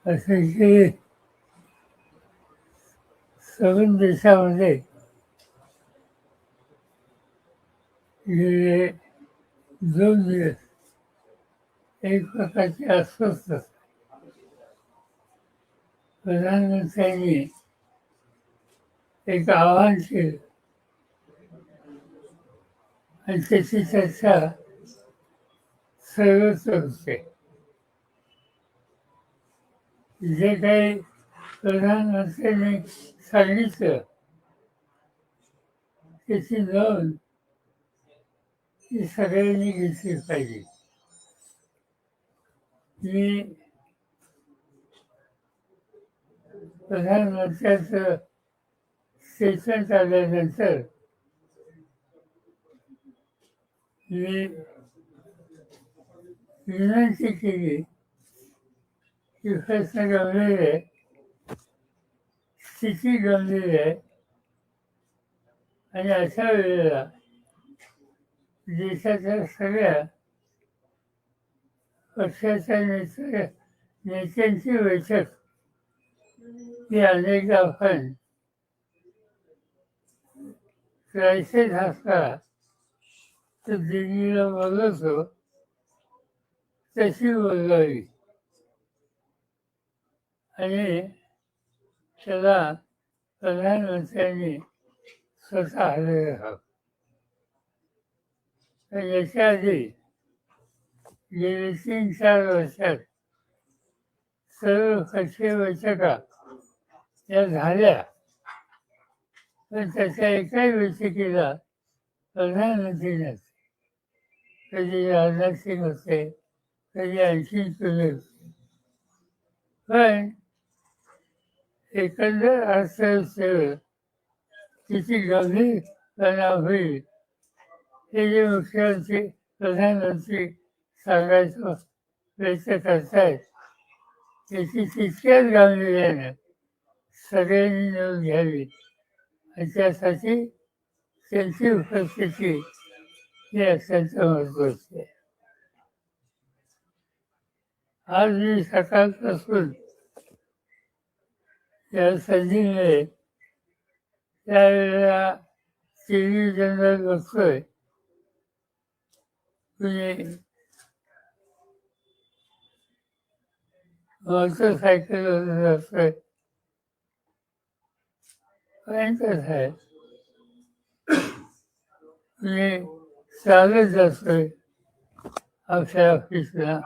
असे की 7 देशामध्ये गेले 2 दिवस एक प्रकारची अस्वस्थता. प्रधानमंत्र्यांनी एक आवाहन केलं आणि त्याची चर्चा सर्वत्र होते. जे काही प्रधानमंत्र्यांनी सांगितलं त्याची नोंद ही सगळ्यांनी घेतली पाहिजे. मी प्रधानमंत्र्यांचं स्टेटमेंट आल्यानंतर मी विनंती केली की प्रश्न गंभीर आहे, स्थिती गंभीर आहे आणि अशा वेळेला देशाच्या सगळ्या पक्षाच्या नेत्यांची बैठक ही अनेकदा पण क्रायसिस असला तर दिल्लीला बोलवतो तशी बोलवावी आणि त्याला प्रधानमंत्र्यांनी स्वतः हजर राहावं. याच्या आधी गेली 3-4 वर्षात सर्व पक्षीय बैठका या झाल्या, पण त्याच्या एकाही बैठकीला प्रधानमंत्री नसते. कधी राजनाथ सिंग होते, कधी आणखीन कोणी होते. पण एकंदर अर्थव्यवस्थेवर किती गंभीर परिणाम होईल हे जे मुख्यमंत्री प्रधानमंत्री सांगायचं व्यक्त करतायत त्याची तितक्याच गांभीर्यानं सगळ्यांनी नोंद घ्यावी आणि त्यासाठी त्यांची उपस्थिती ही अत्यंत महत्त्वाची आहे. आज मी सकाळपासून या संधी मिळेल त्यावेळेला टेलिव्हिजनवर बघतोय कुणी मोटरसायकलवर जातोय, भयंकर आहे, कुणी चालत जातोय आपल्या ऑफिसला.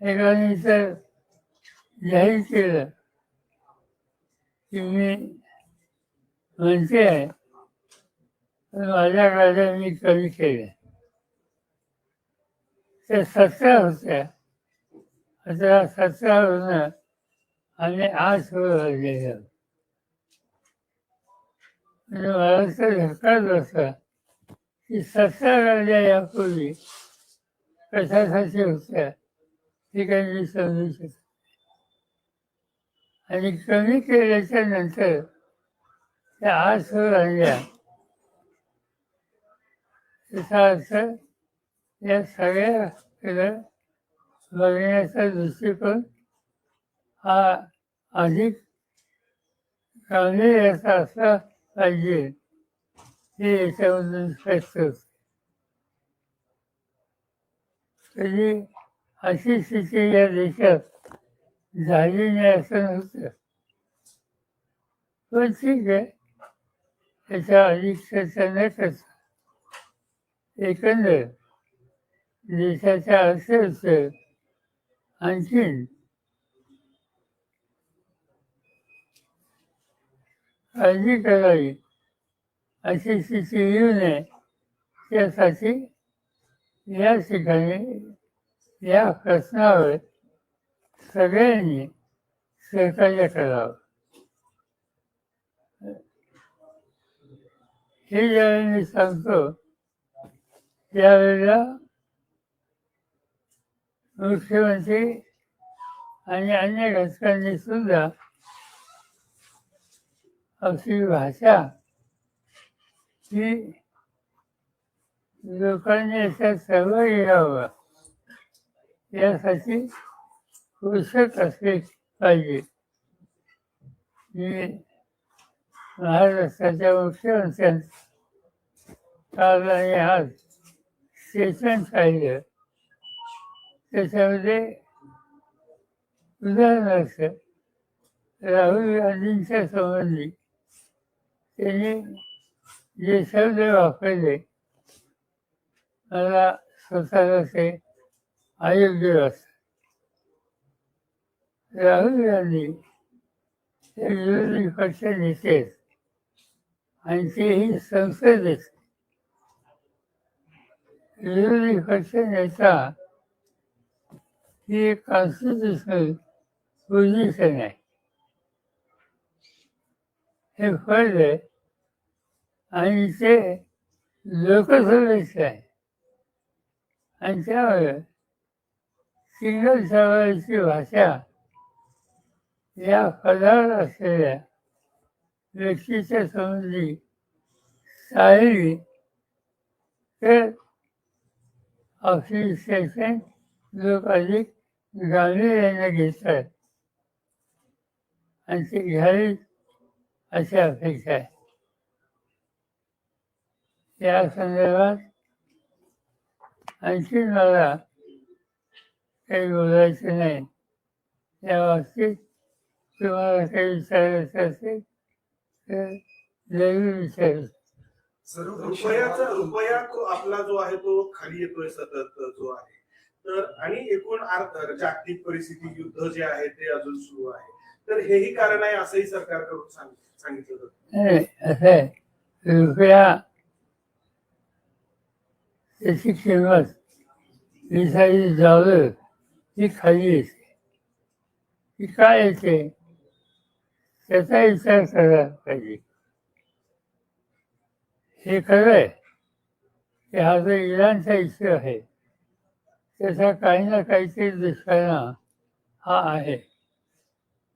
एकाने तर जाहीर केलं की मी म्हणते आहे पण माझ्या गाड्या मी कमी केल्या. त्या 17 होत्या, आता 17वरून आम्ही 8 वर आलेले आहोत. म्हणजे मला तर धक्काच बसला की 17 गाड्या यापूर्वी कशासाठी होत्या हे काही मी समजू शकतो. आणि कमी केल्याच्या नंतर त्या 8 वर आणल्या. त्याचा अर्थ या सगळ्याकडे बघण्याचा दृष्टिकोन हा अधिक गांभीर्याचा असला पाहिजे हे याच्यामधून स्पष्ट होते. कधी अशी स्थिती या देशात झाली नाही असं नव्हतं. पण ठीक आहे, त्याच्या अधिक चर्चा न करता एकंदर देशाच्या अर्थव्यवस्थेवर आणखीन काळजी करावी अशी स्थिती येऊ नये त्यासाठी या ठिकाणी या प्रश्नावर सगळ्यांनी सहकार्य करावं. हे ज्यावेळी मी सांगतो त्यावेळेला मुख्यमंत्री आणि अन्य घटकांनी सुद्धा आपली भाषा ही लोकांनी याच्यात सहभागी व्हावं यासाठी पोषक असले पाहिजे. मी महाराष्ट्राच्या मुख्यमंत्र्यांचं काल आणि आज स्टेटमेंट पाहिलं. त्याच्यामध्ये उदाहरणार्थ राहुल गांधींच्या संबंधी त्यांनी जे शब्द वापरले मला स्वतःला ते अयोग्य वाटतं. राहुल गांधी हे विरोधी पक्ष नेते आहेत आणि तेही संसदेत. विरोधी पक्ष नेता ही एक कॉन्स्टिट्युशनल पोझिशन आहे. हे फळ आहे आणि ते लोकसभेचं आहे आणि त्यामुळे सिंगल सवारीची भाषा या पदावर असलेल्या व्यक्तीच्या संबंधी साळली तर ऑफिसेशन लोक अधिक गांभीर्याने घेतात आणि ते घ्यावी अशी अपेक्षा आहे. या संदर्भात आणखी मला काही बोलायचं नाही. या बाबतीत तुम्हाला काही विचारायचं असेल तर जरूर विचारू. सर, रुपया आपला जो आहे तो खाली येतोय सतत जो आहे तर, आणि एकूण जागतिक परिस्थिती युद्ध जे आहे ते अजून सुरू आहे, तर हेही कारण आहे असंही सरकारकडून सांगितलं जातं. असं आहे, रुपया त्याची किंमत $20 ही खाली येते. ती काय येते त्याचा विचार करायला पाहिजे. हे खरं आहे की हा जो इराणचा इश्यू आहे त्याचा काही ना काहीतरी दुष्परिणाम हा आहे,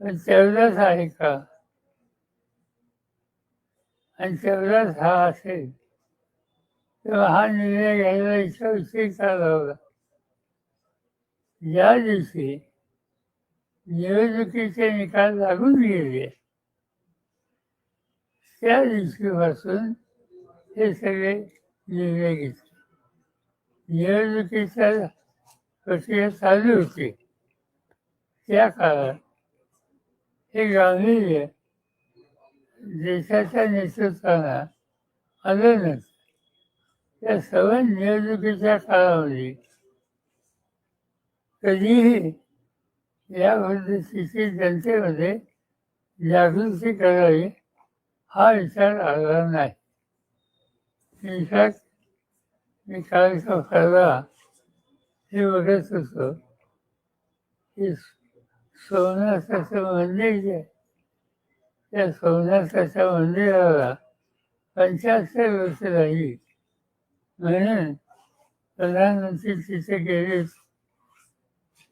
पण तेवढाच आहे का? आणि तेवढाच हा असेल तेव्हा हा निर्णय घ्यायला इच्छा उशीर झाला होता. ज्या दिवशी निवडणुकीचे निकाल लागून गेले त्या दिवशीपासून हे सगळे निर्णय घेतले. निवडणुकीच्या प्रक्रिया चालू होती त्या काळात हे गांभीर्य देशाच्या नेतृत्वाला आलं नसतं. त्या सर्व निवडणुकीच्या काळामध्ये कधीही या पद्धतीची जनतेमध्ये जागृती करावी हा विचार आला नाही. इनफॅक्ट मी कालचा परवा हे बघत होतो की सोमनाथाचं मंदिर जे आहे त्या सोमनाथाच्या मंदिराला 75 वर्ष झाली म्हणून प्रधानमंत्री तिथे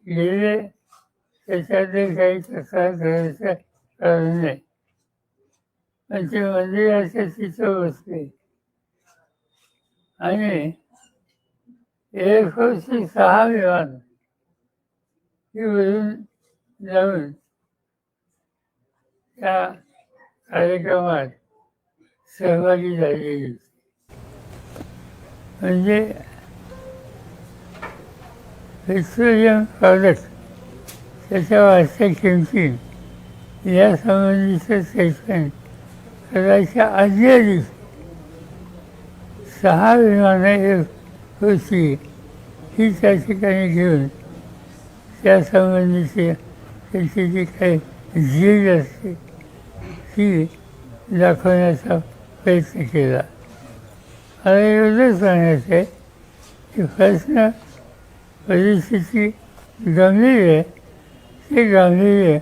गेले त्याच्यातले काही तक्रार करायचं कारण नाही, पण ते मंदिराच्या तिथं बसले आणि एअरफोर्सची 6 विमान ही वरून जाऊन त्या कार्यक्रमात सहभागी झालेली होती. म्हणजे पेट्रोलियम प्रॉडक्ट त्याच्या वाढत्या किमती या संबंधीचं स्टेटमेंट करायच्या आदल्या दिवशी 6 विमानं होती ही त्या ठिकाणी घेऊन त्या संबंधीची त्याची जी काही झीज असते ती दाखवण्याचा प्रयत्न केला. मला एवढंच सांगायचं आहे की प्रश्न परिस्थिती गंभीर आहे. ते गांभीर्य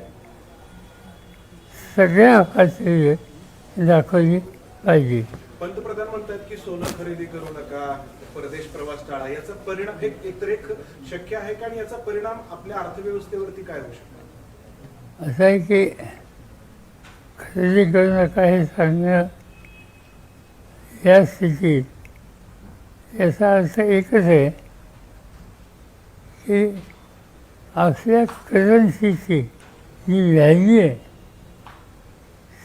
सगळ्या पातळीवर दाखवली पाहिजे. पंतप्रधान म्हणतात की सोनं खरेदी करू नका, परदेश प्रवास टाळा. याचा परिणाम एक शक्य आहे का आणि याचा परिणाम आपल्या अर्थव्यवस्थेवरती काय होऊ शकतो? असं आहे की खरेदी करू नका हे सांगणं या स्थितीत याचा अर्थ एकच आहे की आपल्या करन्सीची जी व्हॅल्यू आहे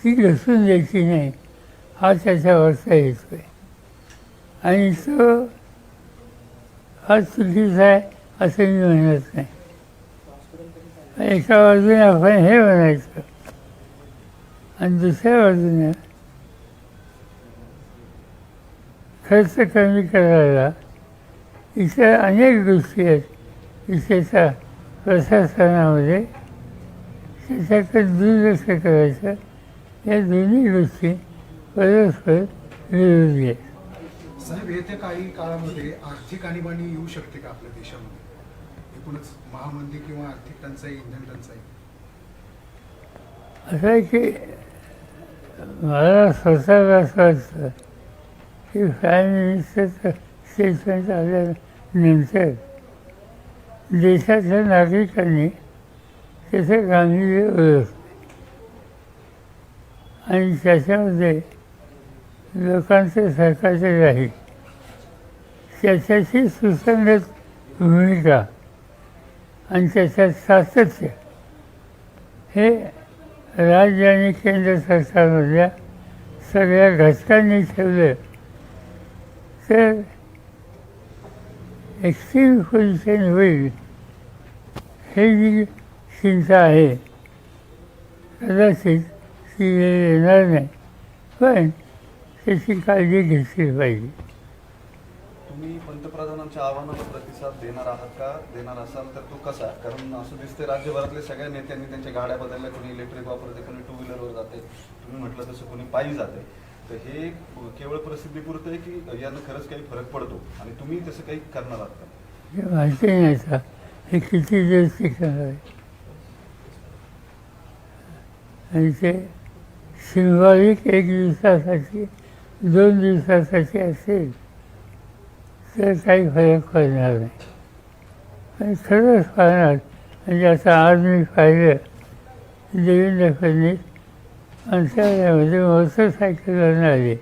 ती घसरून द्यायची नाही, हा त्याच्यावरचा हेतू आहे. आणि तो हा चुकीचा आहे असं मी म्हणत नाही. एका बाजूने आपण हे म्हणायचं आणि दुसऱ्या बाजूने खर्च कमी करायला इतर अनेक गोष्टी आहेत इथेच्या प्रशासनामध्ये, त्याच्याकडे दुर्लक्ष करायचं. या दोन्ही गोष्टी परस्पर विरोधी आहेत. साहेब, येत्या काही काळामध्ये आर्थिक आणीबाणी येऊ शकते का आपल्या देशामध्ये? एकूणच महामंदी किंवा आर्थिक टंचाई, इंधन टंचाई. असं आहे की मला स्वतःला असं वाटतं की प्राईम मिनिस्टरचं स्टेटमेंट आल्यानंतर देशाच्या नागरिकांनी त्याचं गांभीर्य ओळखलं आणि त्याच्यामध्ये लोकांचं सरकारचं राहील त्याच्याशी सुसंगत भूमिका आणि त्याच्यात सातत्य हे राज्य आणि केंद्र सरकारमधल्या सगळ्या घटकांनी ठेवलं तर एक्स्ट्रीम पोझिशन होईल. हे जी चिंता आहे कदाचित ती वेळ येणार नाही, पण त्याची काळजी घेतली पाहिजे. तुम्ही पंतप्रधानांच्या आव्हानाला प्रतिसाद देणार आहात का? देणार असाल तर तो कसा? कारण असं दिसते राज्यभरातल्या सगळ्या नेत्यांनी त्यांच्या गाड्या बदलल्या, कोणी इलेक्ट्रिक वापरते, कोणी टू व्हीलरवर जाते, तुम्ही म्हटलं तसं कोणी पायी जाते. तर हे केवळ प्रसिद्धीपुरतं आहे की यानं खरंच काही फरक पडतो आणि तुम्ही तसं काही करणार आहात का? हे माहिती नाही आता हे किती दिवस टिकणार आहे आणि ते सिंबॉलिक 1 दिवसासाठी 2 दिवसासाठी असेल तर काही फरक पडणार नाही. पण खरंच पाहणार म्हणजे आता आज मी पाहिलं देवेंद्र फडणवीस मंत्रालयामध्ये मोटरसायकलवरून आले,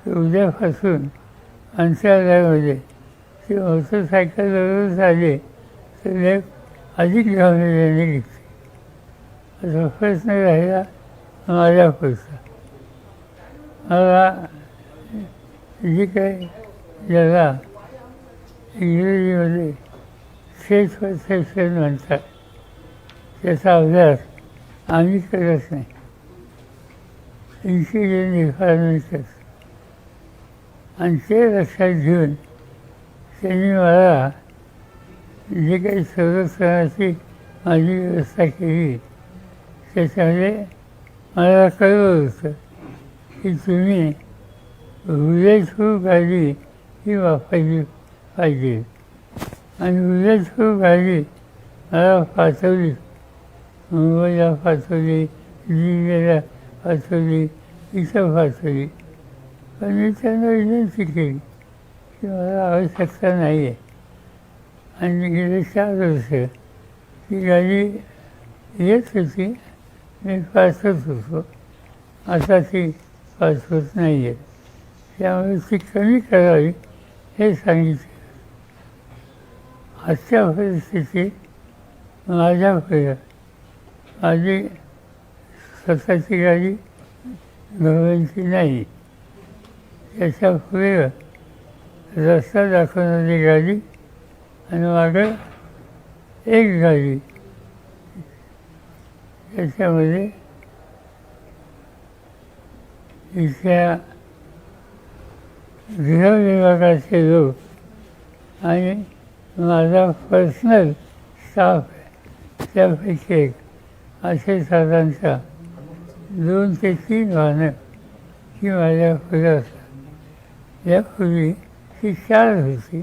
तर उद्यापासून मंत्रालयामध्ये ते मोटरसायकलवरूनच आले तर अधिक गांभीर्याने घेतले. असा प्रश्न राहिला माझ्या पुढचा. मला जे काही ज्याला इंग्रजीमध्ये फेस परसेप्शन म्हणतात त्याचा अभ्यास आम्ही करत नाही, इंटेलिजन्स डिपार्टमेंट करतं. आणि ते लक्षात घेऊन त्यांनी मला जे काही संरक्षणाची माझी व्यवस्था केली त्याच्यामध्ये मला कळवलं होतं की तुम्ही बुलेटप्रूफ गाडी ही वापरली पाहिजे. आणि बुलेटप्रूफ गाडी मला पाठवली, मुंबईला पाठवली, दिल्लीला पाठवली, इथं पाठवली. पण मी त्यांना विनंती केली की मला आवश्यकता नाही आहे. आणि गेले 4 वर्ष ती गाडी येत होती, मी पाठवत होतो. आता ती पाठवत नाही आहे. त्यामुळे ती कमी करावी हे सांगितलं. आजच्या परिस्थितीत माझ्याकडे माझी स्वतःची गाडी गव्हर्नमेंटची नाही. त्याच्या पुढे रस्ता दाखवणारी गाडी आणि मागं एक गाडी, त्याच्यामध्ये इथल्या गृह विभागाचे लोक आणि माझा पर्सनल स्टाफ आहे त्यापैकी एक, असे साधारणतः 2 ते 3 वाहनं ही माझ्या पुढे असतात. यापूर्वी ती 4 होती,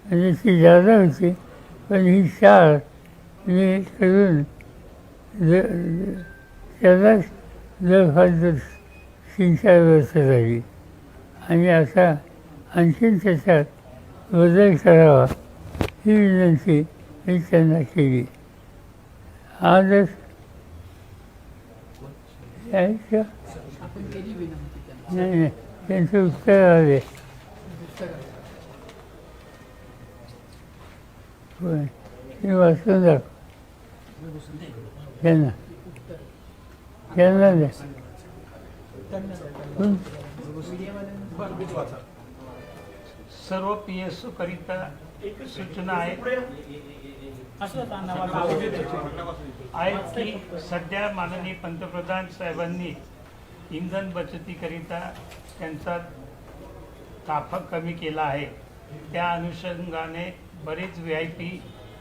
म्हणजे ती जादा होती, पण ही 4 मी करून त्यालाच जवळपास 3-4 वर्ष झाली. आणि आता आणखीन त्याच्यात बदल करावा ही विनंती मी त्यांना केली. आजच नाही त्यांचं उत्तर आले. होय. हे वाचून दाखव त्यांना त्यांना द्या. हं? सर्व PSO करिता सूचना आहेत की सध्या माननीय पंतप्रधान साहेबांनी इंधन बचतीकरिता त्यांचा ताफा कमी केला आहे. त्या अनुषंगाने बरेच VIP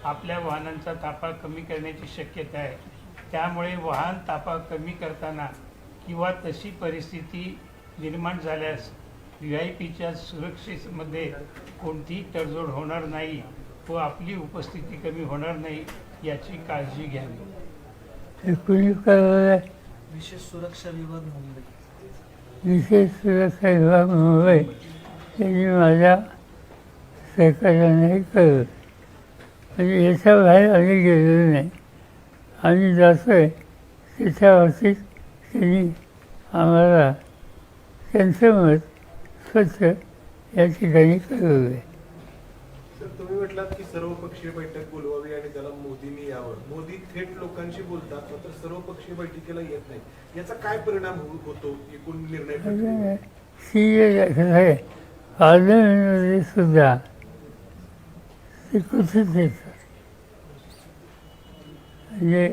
आपल्या वाहनांचा ताफा कमी करण्याची शक्यता आहे. त्यामुळे वाहन ताफा कमी करताना किंवा तशी परिस्थिती निर्माण झाल्यास VIPच्या सुरक्षेमध्ये कोणतीही तडजोड होणार नाही व आपली उपस्थिती कमी होणार नाही याची काळजी घ्यावी. हे कुणी कळवलं आहे? विशेष सुरक्षा विभाग मुंबई. विशेष सुरक्षा विभाग मुंबई यांनी माझ्या सहकार्याने कळवलं. म्हणजे याच्या बाहेर आम्ही गेलेलो नाही. आम्ही जातो आहे त्याच्या बाबतीत त्यांनी आम्हाला त्यांचं मत स्वच्छ या ठिकाणी कळवलं आहे. तर तुम्ही म्हटलात की सर्वपक्षीय बैठक बोलवावी आणि त्याला मोदींनी यावं. मोदी थेट लोकांशी बोलतात मात्र सर्वपक्षीय बैठकीला येत नाही. याचा काय परिणाम होतो एकूण निर्णय प्रक्रियेवर? सिरियस आहे. पार्लमेंटमध्ये सुद्धा ते कुठेच येतात. म्हणजे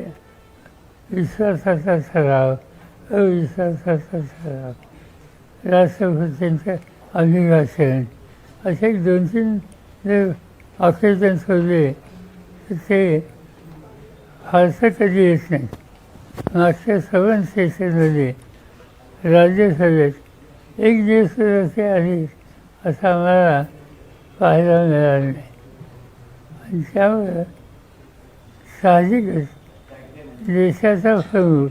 विश्वासाचा ठराव, अविश्वासाचा ठराव, राष्ट्रपतींचं अभिभाषण असे 2-3 जर ऑकेजन ठेवले तर ते फारसं कधी येत नाही. मागच्या 7 सेशनमध्ये राज्यसभेत एक दिवस सुद्धा ते आली असं आम्हाला पाहायला मिळालं नाही. आणि त्यामुळं साहजिकच देशाचा प्रमुख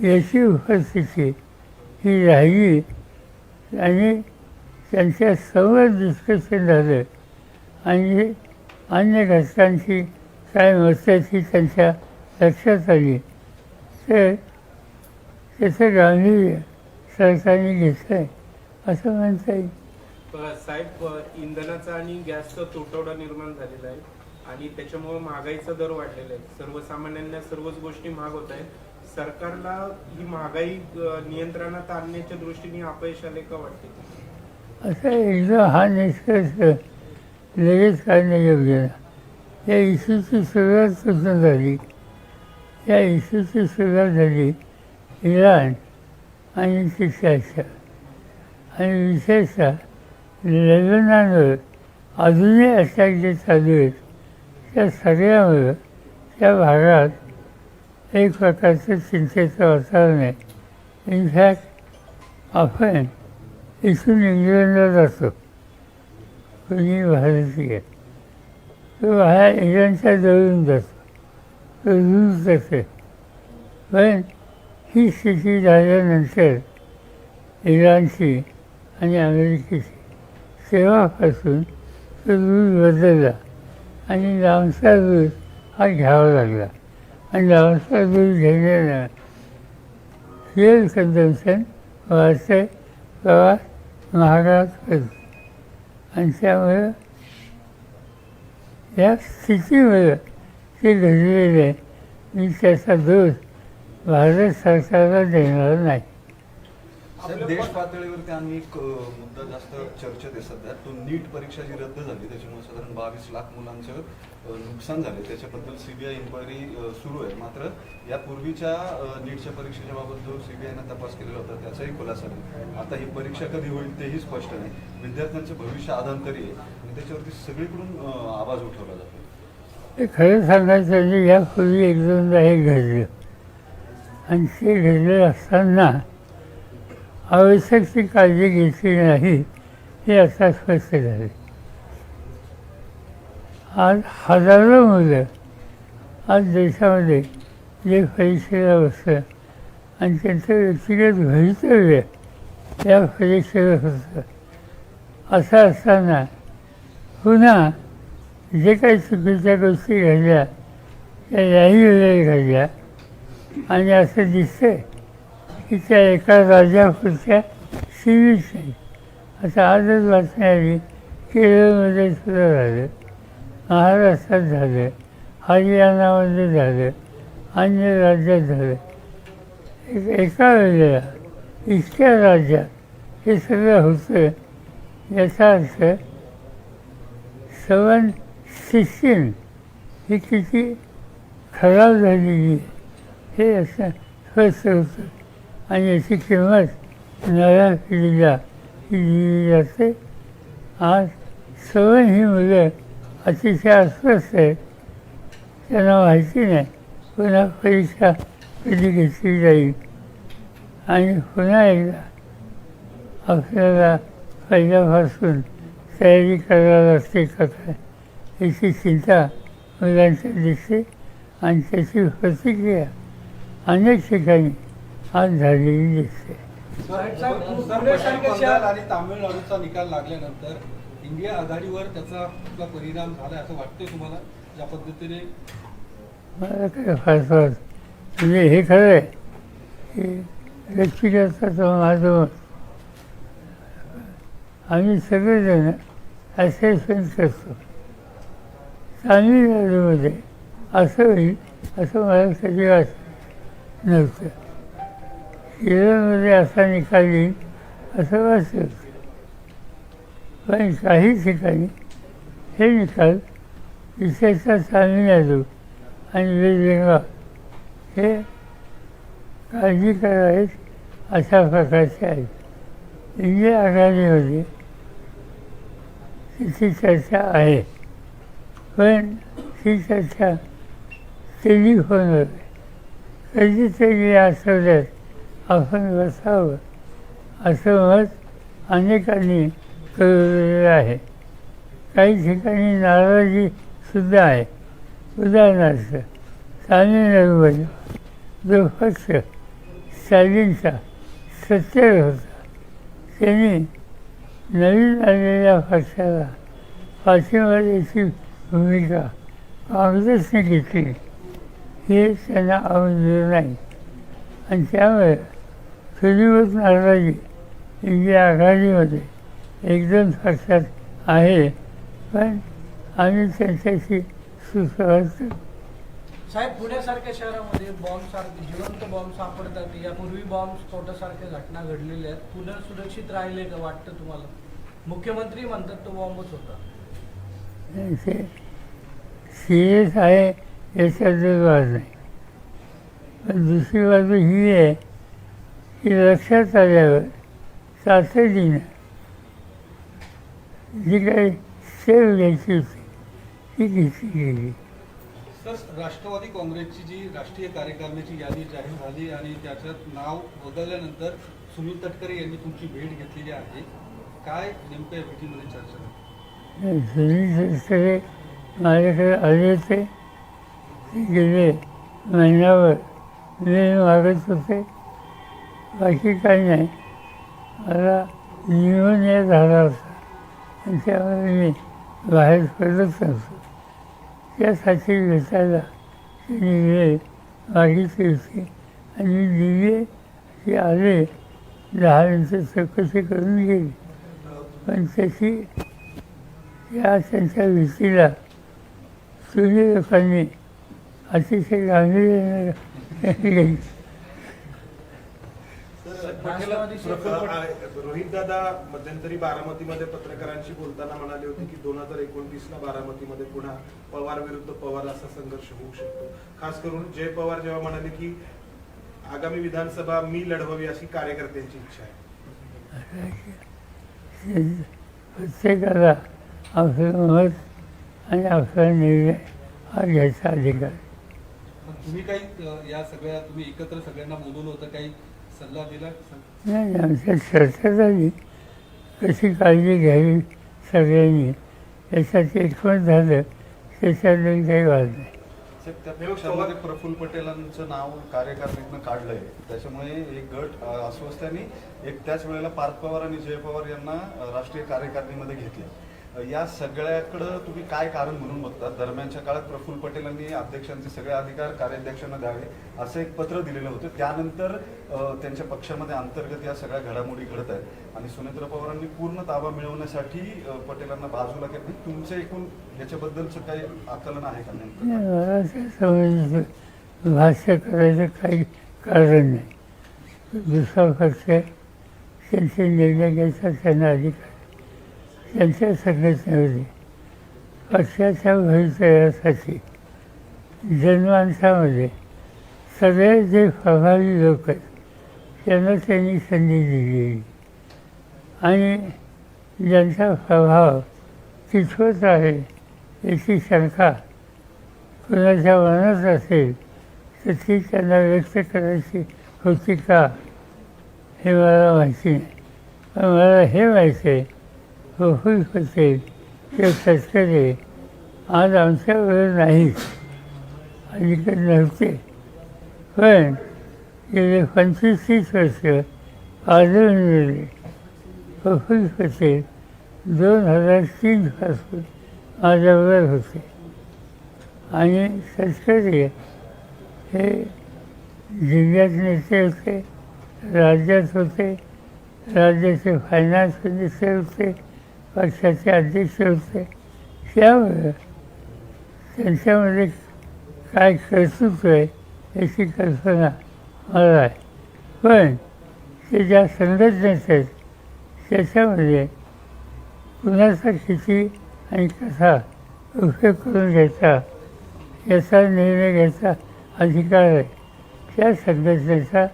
याची उपस्थिती ही राहिली आणि त्यांच्या समोर डिस्कशन झालं आणि अन्य घटकांची काय मताची त्यांच्या लक्षात आली तर त्याचं गांभीर्य सरकारने घेतलं आहे असं म्हणता येईल. साहेब, इंधनाचा आणि गॅसचा तुटवडा निर्माण झालेला आहे आणि त्याच्यामुळे महागाईचा दर वाढलेला आहे. सर्वसामान्यांना सर्वच गोष्टी महाग होत आहेत. सरकारला ही महागाई नियंत्रणात आणण्याच्या दृष्टीने अपयश आले का वाटते? असं एकदम हा निष्कर्ष लगेच काढणं योग्य नाही. या इश्यूची सुरुवात कुठून झाली? या इश्यूची सुरुवात झाली इराण आणि तिच्याच्या आणि विशेषतः लेबनॉनवर अजूनही अटॅक जे चालू आहेत त्या सगळ्यामुळं त्या भागात एक प्रकारचं चिंतेचं वातावरण आहे. इनफॅक्ट आपण इथून इंग्लंडला जातो कोणी भारतीय तो बाहेर इराणच्या जवळून जातो, तो रूस जाते. पण ही स्थिती झाल्यानंतर इराणची आणि अमेरिकेची तेव्हापासून तो रूल बदलला आणि लांबचा रूल हा घ्यावा लागला. आणि लांबचा रूल घेण्यानं फ्युएल कन्झम्पशन वाढते, प्रवास महागात होतो आणि त्यामुळं या स्थितीमुळं ते घडलेलं आहे. मी त्याचा दोष भारत सरकारला देणार नाही. साहेब, देश पातळीवरती आणि एक मुद्दा जास्त चर्चेत आहे सध्या, तो नीट परीक्षा जी रद्द झाली त्याच्यामुळे साधारण 22 लाख मुलांचं नुकसान झाले. त्याच्याबद्दल CBI इन्क्वायरी सुरू आहे. मात्र यापूर्वीच्या नीटच्या परीक्षेच्या बाबत जो CBIनं तपास केलेला होता त्याचाही खुलासा नाही. आता ही परीक्षा कधी होईल तेही स्पष्ट नाही. विद्यार्थ्यांचं भविष्य आधांतरी आहे आणि त्याच्यावरती सगळीकडून आवाज उठवला जातो. ते खरं सांगायचं म्हणजे यापूर्वी 1-2दा हे घडलं आणि ते घडलं असताना आवश्यक ती काळजी घेतली नाही हे आता स्पष्ट झाले. आज हजारो मुलं आज देशामध्ये जे परीक्षेला बसतं आणि त्यांचं व्यक्तिगत भवितव्य या परीक्षेला होतं. असं असताना पुन्हा जे काही चुकीच्या गोष्टी घडल्या त्या याही वेळेला घडल्या आणि असं दिसतंय की त्या एका राज्यापुरत्या सीमित नाही. आता आजच बातमी आली केरळमध्ये सुद्धा झालं महाराष्ट्रात झालं, हरियाणामध्ये झालं, अन्य राज्यात झालं. एका वेळेला इतक्या राज्यात हे सगळं होतं याचा अर्थ 7 ही किती खराब झालेली आहे हे असं स्पष्ट होतं आणि याची किंमत नव्या पिढीला दिली जाते. आज 7 ही मुलं अतिशय अस्वस्थ आहेत, त्यांना माहिती नाही पुन्हा परीक्षा कधी घेतली जाईल आणि पुन्हा एकदा आपल्याला पहिल्यापासून तयारी करायला लागते का काय याची चिंता मुलांच्या दिसते आणि त्याची प्रतिक्रिया अनेक ठिकाणी आज झालेली दिसते. पश्चिम बंगाल आणि तामिळनाडूचा निकाल लागल्यानंतर इंडिया आघाडीवर त्याचा कुठला परिणाम झाला असं वाटतंय तुम्हाला? ज्या पद्धतीने मला काय फार म्हणजे हे खरं आहे की व्यक्तिगताचं माझं मत आम्ही सगळेजण असेसमेंट करतो. तामिळनाडूमध्ये असं होईल असं मला कधी वाटत नव्हतं. केरळमध्ये असा निकाल येईल असं वाटत होतं. पण काही ठिकाणी हे निकाल विशेषतः तामिळनाडू आणि वेस्ट बेंगाल हे काळजी करावेत अशा प्रकारचे आहेत. इंडिया आघाडीमध्ये तिची चर्चा आहे, पण ही चर्चा टेलिफोनवर आहे. कधीतरी या आठवड्यात आपण बसावं असं मत अनेकांनी कळवलेलं आहे. काही ठिकाणी नाराजीसुद्धा आहे. उदाहरणार्थ तामिळनाडूमध्ये जो पक्ष स्टॅलिनचा सत्तेवर होता त्यांनी नवीन आलेल्या पक्षाला पाठिंबा द्यायची भूमिका काँग्रेसने घेतली हे त्यांना आवडलेलं नाही आणि त्यामुळे थोडीवत नाराजी इंडिया आघाडीमध्ये 1-2 पक्षात आहे, पण आम्ही त्यांच्याशी सुसंवाद. साहेब, पुण्यासारख्या शहरामध्ये जिवंत बॉम्ब सापडतात. यापूर्वी बॉम्ब स्फोटासारख्या घटना घडलेल्या आहेत. पुणे सुरक्षित राहिले का वाटतं तुम्हाला? मुख्यमंत्री म्हणतात तो बॉम्बच होता. ते सिरियस आहे याच्यात वाद नाही, पण दुसरी बाजू ही आहे की लक्षात आल्यावर तातडीनं जी काही सेव घ्यायची होती ती घेतली गेली. सर, राष्ट्रवादी काँग्रेसची जी राष्ट्रीय कार्यकारिणीची यादी जाहीर झाली आणि त्याच्यात नाव बदलल्यानंतर सुनील तटकरे यांनी तुमची भेट घेतलेली आहे. काय नेमकं या भेटीमध्ये चर्चा झाली? सुनील तटकरे माझ्याकडे आले होते. ते गेले महिन्यावर वेळ मागत होते. बाकी काही नाही. मला न्यूमोनिया झाला होता आणि त्यामुळे मी बाहेर पडत नव्हतो. त्यासाठी भेटायला त्यांनी वेळ मागितली होती आणि मी दिली. ते आले, 10 मिनिटं चौकशी करून गेली, पण त्यांच्या भेटीला तुम्ही लोकांनी अतिशय गांभीर्याने घेतली. रोहितदादा मध्यंतरी बारामतीमध्ये पत्रकारांशी बोलताना म्हणाले होते की 2029ला बारामतीमध्ये पुन्हा पवार विरुद्ध पवार असा संघर्ष होऊ शकतो. खास करून जय पवार जेव्हा म्हणाले की आगामी विधानसभा मी लढवावी अशी कार्यकर्त्यांची इच्छा आहे. प्रत्येकाला आपलं मत आणि आपला निर्णय हा घ्यायचा अधिकार. तुम्ही काही या सगळ्या तुम्ही एकत्र सगळ्यांना बोलवलं होतं, काही सल्ला दिला? नाही, आमच्या चर्चा झाली कशी काळजी घ्यावी सगळ्यांनी, याच्यात एकमत झालं. त्याच्यात काही वाद नाही. त्या पक्षामध्ये प्रफुल्ल पटेलांचं नाव कार्यकारिणीतनं काढलंय, त्याच्यामुळे एक गट अस्वस्थ आणि एक त्याच वेळेला पार्थ पवार आणि जय पवार यांना राष्ट्रीय कार्यकारिणीमध्ये घेतले. या सगळ्याकडं तुम्ही काय कारण म्हणून बघता? दरम्यानच्या काळात प्रफुल्ल पटेलांनी अध्यक्षांचे सगळे अधिकार कार्याध्यक्षांना द्यावे असं एक पत्र दिलेलं होतं. त्यानंतर त्यांच्या पक्षामध्ये अंतर्गत या सगळ्या घडामोडी घडत आहेत आणि सुनेत्र पवारांनी पूर्ण ताबा मिळवण्यासाठी पटेलांना बाजूला केलं. तुमचं एकूण याच्याबद्दलचं काही आकलन आहे का नेमकं? मला त्या संबंधित भाष्य करायचं काही कारण नाही. दुसरा पक्ष त्यांचे निर्णय घ्यायचा त्यांना अधिकार, त्यांच्या संघटनेमध्ये पक्षाच्या भवितव्यासाठी जनमानसामध्ये सगळे जे प्रभावी लोक आहेत त्यांना त्यांनी संधी दिलेली आणि ज्यांचा प्रभाव कितपत आहे याची शंका कुणाच्या मनात असेल तर ती त्यांना व्यक्त करायची होती का हे मला माहिती नाही. पण मला हे माहिती आहे प्रफुल्ल पटेल किंवा तटकरे आज आमच्याबरोबर नाहीत, अलीकडे नव्हते. पण गेले 25-30 वर्ष पार्लमेंटमध्ये प्रफुल्ल पटेल 2003 पासून माझ्याबरोबर होते आणि तटकरे हे जिल्ह्यात नेते होते, राज्यात होते, राज्याचे फायनान्स मिनिस्टर होते, पक्षाचे अध्यक्ष होते. त्यामुळे त्यांच्यामध्ये काय कर्तृत्व आहे याची कल्पना मला आहे. पण ते ज्या संघटनेत आहेत त्याच्यामध्ये कुणाचा किती आणि कसा उपयोग करून घ्यायचा याचा निर्णय घ्यायचा अधिकार आहे. त्या संघटनेचा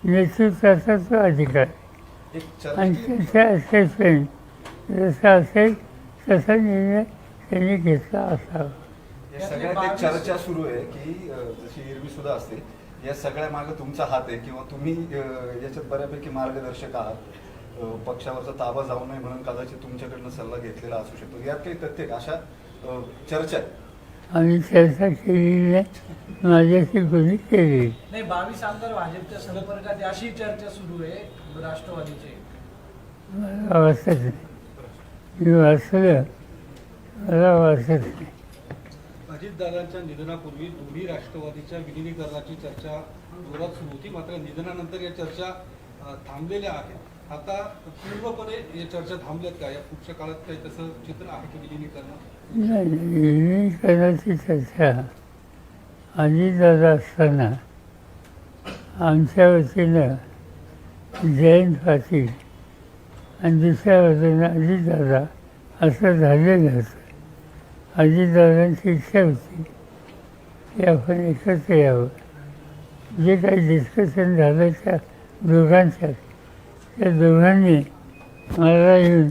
नेतृत्वाचा तो अधिकार आहे आणि त्यांच्या असेसमेंट जसा असेल तसा निर्णय त्यांनी घेतला असावा. या सगळ्यात एक चर्चा सुरू आहे की जशी एरवी सुद्धा असते, या सगळ्या मागे तुमचा हात आहे किंवा तुम्ही याच्यात बऱ्यापैकी मार्गदर्शक आहात. पक्षावरचा ताबा जाऊ नये म्हणून कदाचित तुमच्याकडनं सल्ला घेतलेला असू शकतो. यात काही तथ्य का? अशा चर्चा आहे. आम्ही चर्चा केलेली नाही, माझ्याशी कोणी केली नाही. 22 आमदार भाजपच्या संपर्कात अशी चर्चा सुरू आहे राष्ट्रवादीची. मला वाटत नाही. मी वाचलं, मला वाटत नाही. अजितदादांच्या निधनापूर्वी दोन्ही राष्ट्रवादीच्या विलिनीकरणाची चर्चा जोरात सुरू होती. मात्र निधनानंतर या चर्चा थांबलेल्या आहेत. आता पूर्णपणे या चर्चा थांबल्यात का? या पुढच्या काळात काही तसं चित्र आहे की विलिनीकरण? नाही, विलिनीकरणाची चर्चा अजितदादा असताना आमच्या वतीनं जयंत पाटील आणि दुसऱ्या बाजूनं अजितदादा असं झालेलं होतं. अजितदादांची इच्छा होती की आपण एकत्र यावं. जे काही डिस्कशन झालं त्या दोघांच्यात, त्या दोघांनी मला येऊन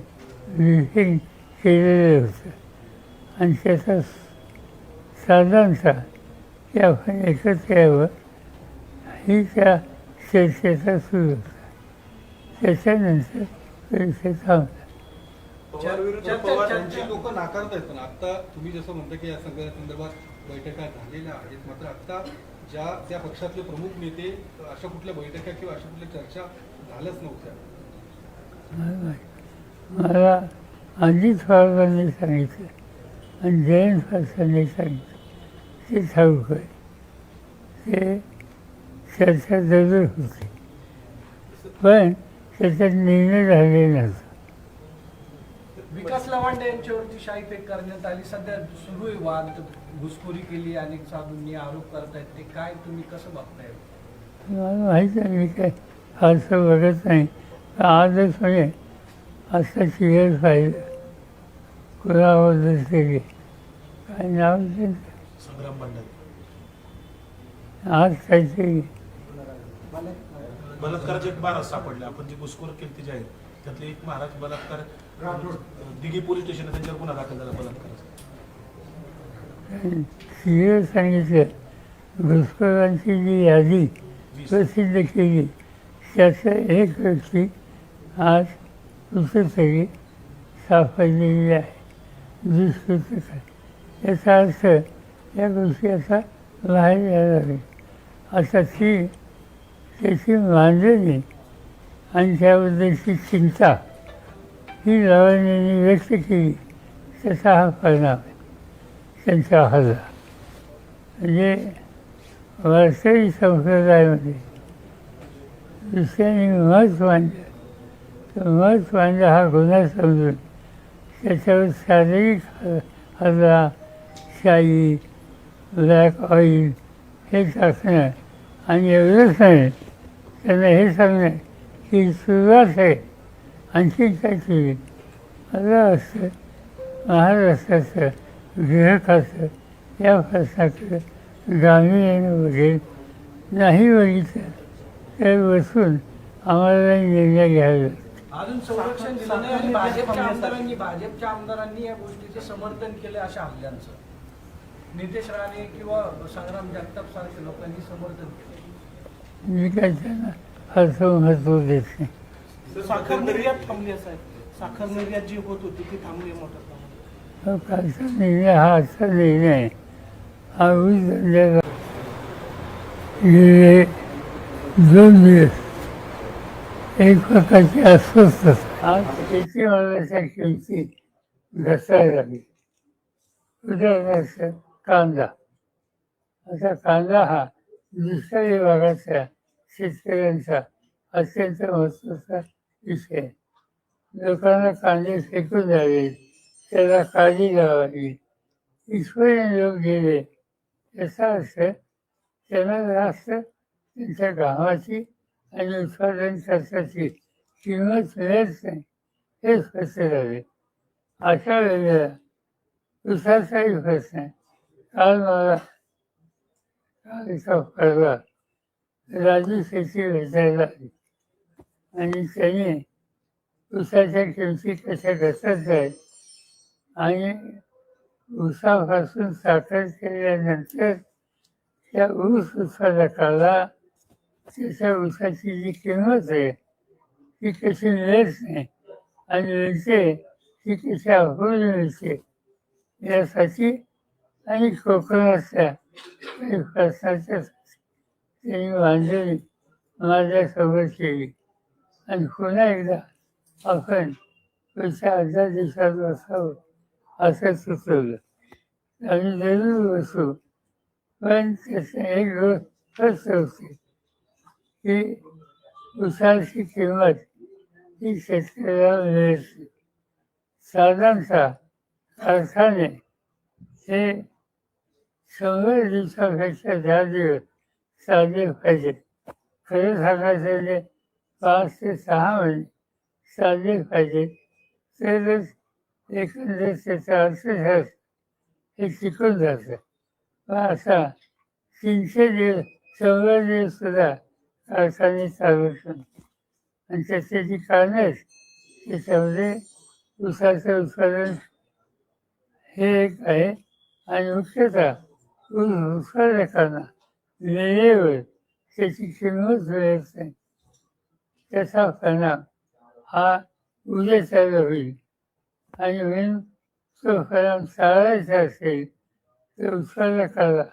ब्रीफिंग केलेलं होतं आणि त्याचा साधारणतः की आपण एकत्र यावं ही त्या चर्चेचा सुरू होता. त्याच्यानंतर परिषद थांबला. त्यांची लोक नाकारत आहेत. पण आता तुम्ही जसं म्हणता की या सगळ्या संदर्भात बैठका झालेल्या आहेत, मात्र आता ज्या त्या पक्षातले प्रमुख नेते अशा कुठल्या बैठका किंवा अशा कुठल्या चर्चा झाल्याच नव्हत्या. मला अजित पवारांनी सांगितलं आणि जयंत पाटलांनी सांगितलं ते ठाऊक आहे. ते चर्चा जरूर होती पण त्याच्यात निर्णय झाले नव्हता. विकास लवांडे यांच्यावरती शाईफेक करण्यात आली. सध्या सुरू आहे वाद, घुसखोरी केली, अनेक साधूंनी आरोप करतायत. ते काय तुम्ही कसं बघताय? मला माहीत आहे, मी काय फारसं बघत नाही. आजच म्हणजे असं क्लिअर पाहिलं कुणाबद्दल तरी काय नाव त्यांचं संग्राम भांडारे आज काहीतरी बलात्काराचे एक 12 सापडले. आपण जी घुसखोर केली ती जाहीर त्यातले एक महाराज बलात्कार दिघी पोलीस स्टेशन त्यांच्यावर गुन्हा दाखल झाला बलात्काराचा. क्लिअर सांगितलं घुसखोरांची जी यादी प्रसिद्ध केली त्याचा एक व्यक्ती आज कुठेतरी सापडलेली आहे. दुष्कृत्य याचा अर्थ या गोष्टी आता बाहेर यायला लागेल. आता ती त्याची मांडणी आणि त्याबद्दलची चिंता ही लवाणींनी व्यक्त केली त्याचा हा परिणाम आहे त्यांच्या हल्ला. म्हणजे वारकरी संप्रदायामध्ये दुसऱ्याने मत मांडलं तर मत मांडला हा गुन्हा समजून त्याच्यावर शारीरिक हल्ला, शाई, ब्लॅक ऑइल हे टाकणं आणि एवढंच नाही त्यांना हे सांगणं की सुरुवात आहे आणखी काहीतरी. मला असं महाराष्ट्राचं गृहखातं या प्रश्नाकडे गांभीर्यानं बघेल नाही बघितलं तर बसून आम्हाला निर्णय घ्यावा लागतो. अजून संरक्षण दिलं नाही आणि भाजपच्या आमदारांनी या गोष्टीचे समर्थन केलं अशा हल्ल्यांचं. नितेश राणे किंवा संग्राम जगताप सारख्या लोकांनी समर्थन केलं. मी काय त्यांना फारसं महत्त्व देत नाही. साखर निर्यात थांबली आहे साहेब. साखर निर्यात जी होत होती ती थांबली आहे मोठ्या प्रमाणात. कालचा निर्णय हा असा निर्णय आहे हा ऊस धंद्याचा गेले 2 दिवस एक प्रकारची अस्वस्थता. आज शेतीमालाच्या किमती घसरायला लागली. उदाहरणार्थ कांदा. आता कांदा हा दुष्काळी भागातल्या शेतकऱ्यांचा अत्यंत महत्त्वाचा विषय आहे. लोकांना कांदे फेकून द्यावे, त्याला काळजी लावावी इथपर्यंत लोक गेले. याचा अर्थ त्यांना जास्त त्यांच्या घामाची आणि उत्पादन खर्चाची किंमत मिळत नाही हे स्पष्ट झाले. अशा वेळेला ऊसाचाही प्रश्न आहे. काल मला कालचा परवा राजू शेट्टी भेटायला आली आणि त्याने ऊसाच्या किमती कशा घसरत आहेत आणि ऊसापासून साखर केल्यानंतर त्या ऊस उत्पादकाला त्याच्या ऊसाची जी किंमत आहे ती कशी मिळत नाही आणि मिळते ती कशी अपूर्ण मिळते यासाठी आणि कोकणातल्या काही प्रश्नाच्या त्यांनी मांडणी माझ्यासोबत केली. आणि पुन्हा एकदा आपण पुढच्या अर्ध्या दिवसात बसावं असं सुचवलं आणि जरूर बसू. पण त्याचं एक गोष्ट स्पष्ट होती की ऊसाची किंमत ही शेतकऱ्याला मिळते. साधारणतः कारखाने हे 100 दिवसापेक्षा दिवस चालले पाहिजे. खरं सांगायचं 5 ते 6 महिने चालले पाहिजे तरच एकंदर त्याचा अर्थशास्त्र हे शिकून जातं. पण असा 300 दिवस 100 दिवस सुद्धा कारखाने चालवत नाही. आणि त्याची जी कारणं आहेत त्याच्यामध्ये ऊसाचं उत्पादन हे एक आहे आणि मुख्यतः ऊस उत्पादकांना वेळेवर त्याची किंमत मिळत नाही. त्याचा परिणाम हा उद्या चालू होईल आणि म्हणून तो परिणाम टाळायचा असेल तर उत्पादकाला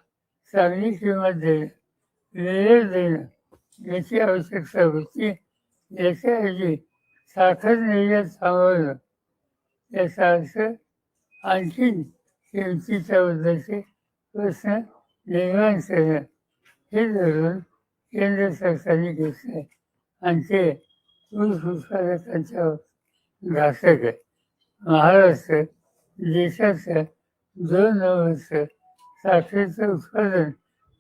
चांगली किंमत देणं वेळेवर देणं याची आवश्यकता होती. याच्याऐवजी साखर निर्यात थांबवणं याचा अर्थ आणखी किमतीच्या बद्दलचे प्रश्न निर्माण करणं हे धरून केंद्र सरकारने घेतलं आहे आणि ते ऊस उत्पादकांच्यावर घातक आहे. महाराष्ट्र देशाचं 2 नंबरचं साखरेचं उत्पादन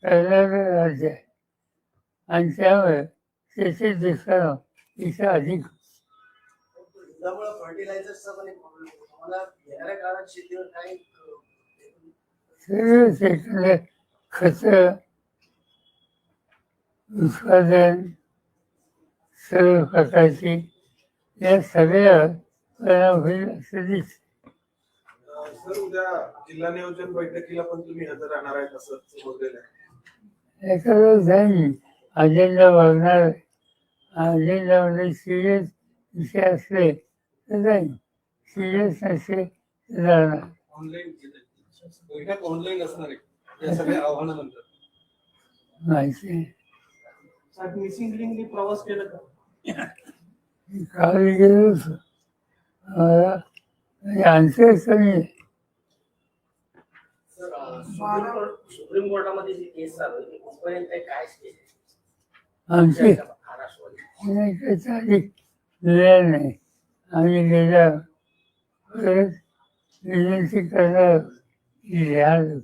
करणारं राज्य आहे आणि त्यामुळे त्याचे दुष्परिणाम इथं अधिक. त्यामुळे फर्टिलायझरचा पण एक प्रॉब्लेम होतो. मला येणाऱ्या काळात शेतीवर काही सर्वच एकंदर खतं उत्पादन सर्व प्रकारची या सगळ्यावर परिणाम होईल असं दिसतं. सर उद्या जिल्हा नियोजन बैठकीला पण तुम्ही हजर राहणार आहेत असं बोललेलं आहे. एखादं जाईल अजेंडा बघणार आहे. अजेंडामध्ये सिरियस विषय असले तर जाईल, सिरियस नसले तर जाणार. ऑनलाईन बैठक ऑनलाईन असणार आहे या सगळ्या आव्हानानंतर. माहिती आहे साहेब मिसिंग लिंकनी प्रवास केला का? काल गेलो होतो. मला अंतर कमी आहे. सुप्रीम कोर्टामध्ये जी केस चालू आहे ती कुठपर्यंत आहे, काय स्टेज आमची आहे महाराष्ट्रमध्ये? नाही त्याचा अधिक दिलेला नाही. आम्ही गेल्या परत एजन्सी करणार लिहायला